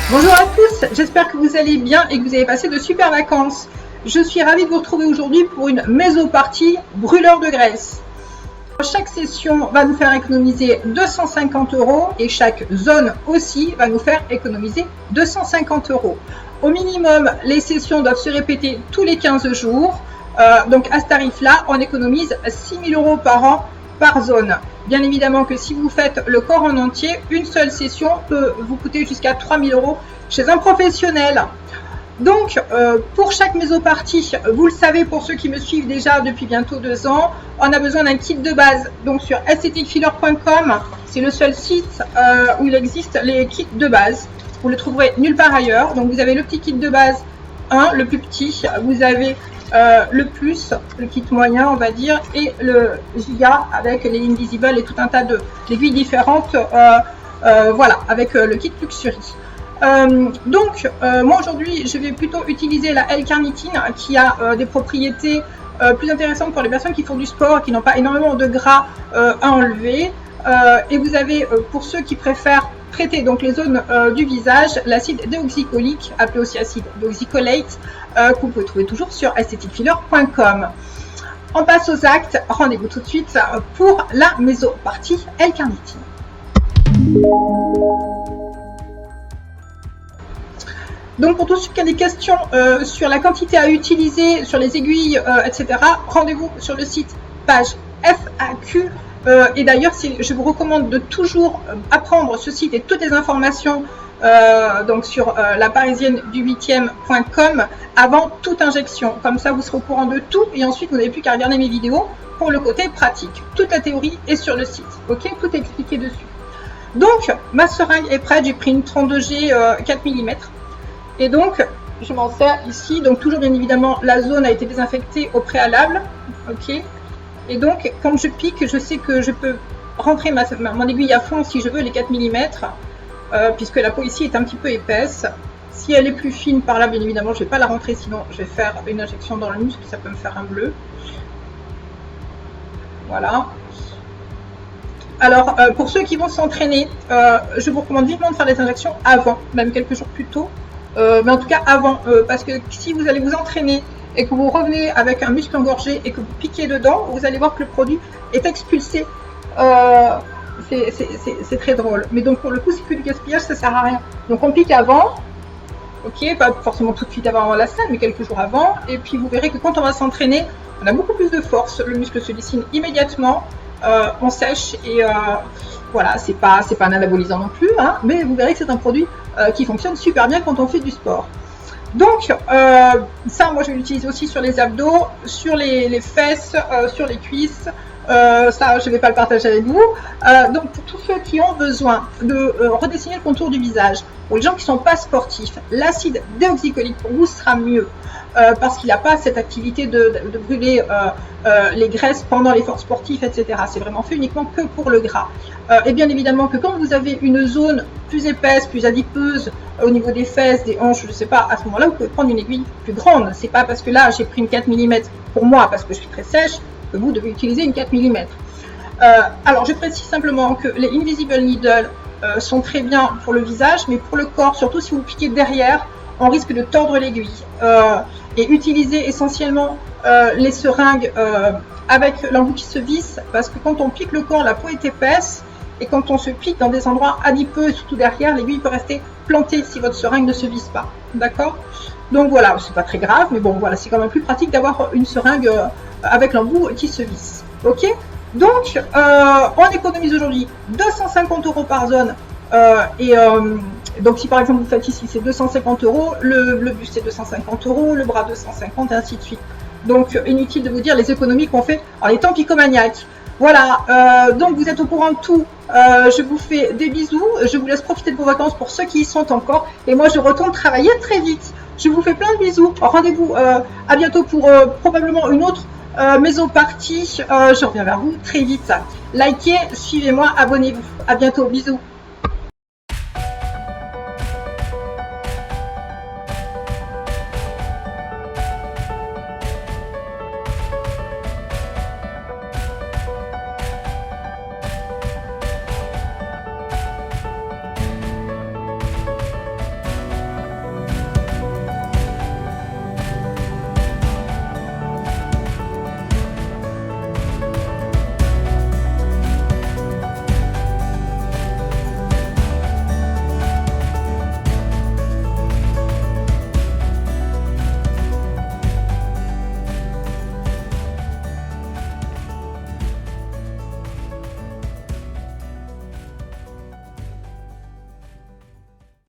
Bonjour à tous, j'espère que vous allez bien et que vous avez passé de super vacances. Je suis ravie de vous retrouver aujourd'hui pour une mésopartie brûleur de graisse. Chaque session va nous faire économiser 250 € et chaque zone aussi va nous faire économiser 250 €. Au minimum, les sessions doivent se répéter tous les 15 jours. Donc à ce tarif-là, on économise 6 000 € par an par zone. Bien évidemment que si vous faites le corps en entier, une seule session peut vous coûter jusqu'à 3 000 € chez un professionnel. Donc, pour chaque mésopartie, vous le savez pour ceux qui me suivent déjà depuis bientôt 2 ans, on a besoin d'un kit de base. Donc sur aestheticfiller.com, c'est le seul site où il existe les kits de base. Vous le trouverez nulle part ailleurs. Donc vous avez le petit kit de base 1, le plus petit. Vous avez le plus, le kit moyen on va dire, et le giga avec les invisibles et tout un tas d'aiguilles différentes. Voilà, avec le kit Luxury. Moi aujourd'hui je vais plutôt utiliser la L-carnitine qui a des propriétés plus intéressantes pour les personnes qui font du sport et qui n'ont pas énormément de gras à enlever. Et vous avez pour ceux qui préfèrent traiter donc les zones du visage, l'acide déoxycholique, appelé aussi acide déoxycholate, que vous pouvez trouver toujours sur aestheticfiller.com. On passe aux actes, rendez-vous tout de suite pour la mésopartie L-carnitine. Donc pour tous ceux qui ont des questions sur la quantité à utiliser, sur les aiguilles, etc., rendez-vous sur le site page FAQ. Et d'ailleurs, je vous recommande de toujours apprendre ce site et toutes les informations donc sur laparisienne-du-8e.com avant toute injection. Comme ça, vous serez au courant de tout et ensuite, vous n'avez plus qu'à regarder mes vidéos pour le côté pratique. Toute la théorie est sur le site. Ok, tout est expliqué dessus. Donc, ma seringue est prête. J'ai pris une 32G 4 mm. Et donc, je m'en sers ici. Donc, toujours bien évidemment, la zone a été désinfectée au préalable. Ok. Et donc, quand je pique, je sais que je peux rentrer mon aiguille à fond si je veux les 4 mm, puisque la peau ici est un petit peu épaisse. Si elle est plus fine par là, bien évidemment, je ne vais pas la rentrer, sinon je vais faire une injection dans le muscle, ça peut me faire un bleu. Voilà. Alors, pour ceux qui vont s'entraîner, je vous recommande vivement de faire des injections avant, même quelques jours plus tôt. Mais en tout cas avant, parce que si vous allez vous entraîner et que vous revenez avec un muscle engorgé et que vous piquez dedans, vous allez voir que le produit est expulsé. C'est très drôle. Mais donc pour le coup, c'est que du gaspillage, ça sert à rien. Donc on pique avant, ok, pas forcément tout de suite avant la salle, mais quelques jours avant. Et puis vous verrez que quand on va s'entraîner, on a beaucoup plus de force. Le muscle se dessine immédiatement, on sèche et voilà, c'est pas un anabolisant non plus, hein, mais vous verrez que c'est un produit qui fonctionne super bien quand on fait du sport. Donc, ça, moi, je vais l'utiliser aussi sur les abdos, sur les fesses, sur les cuisses. Ça, je ne vais pas le partager avec vous. Donc, pour tous ceux qui ont besoin de redessiner le contour du visage, pour les gens qui ne sont pas sportifs, l'acide déoxycholique pour vous sera mieux. Parce qu'il n'a pas cette activité de brûler les graisses pendant l'effort sportif, etc. C'est vraiment fait uniquement que pour le gras. Et bien évidemment que quand vous avez une zone plus épaisse, plus adipeuse, au niveau des fesses, des hanches, je ne sais pas, à ce moment-là, vous pouvez prendre une aiguille plus grande. C'est pas parce que là, j'ai pris une 4 mm pour moi, parce que je suis très sèche, que vous devez utiliser une 4 mm. Alors, je précise simplement que les Invisible Needles sont très bien pour le visage, mais pour le corps, surtout si vous piquez derrière, on risque de tordre l'aiguille. Et utiliser essentiellement les seringues avec l'embout qui se visse, parce que quand on pique le corps, la peau est épaisse, et quand on se pique dans des endroits adipeux, surtout derrière, l'aiguille peut rester plantée si votre seringue ne se visse pas. D'accord? Donc voilà, c'est pas très grave, mais bon, voilà, c'est quand même plus pratique d'avoir une seringue avec l'embout qui se visse. Ok? Donc, on économise aujourd'hui 250 € par zone. Donc si par exemple vous faites ici c'est 250 €, le buste c'est 250 €, le bras 250 et ainsi de suite. Donc inutile de vous dire les économies qu'on fait en étant picomaniaque. Voilà, donc vous êtes au courant de tout. Je vous fais des bisous, je vous laisse profiter de vos vacances pour ceux qui y sont encore. Et moi je retourne travailler très vite. Je vous fais plein de bisous. Rendez-vous à bientôt pour probablement une autre mésopartie. Je reviens vers vous très vite. Likez, suivez-moi, abonnez-vous. À bientôt, bisous.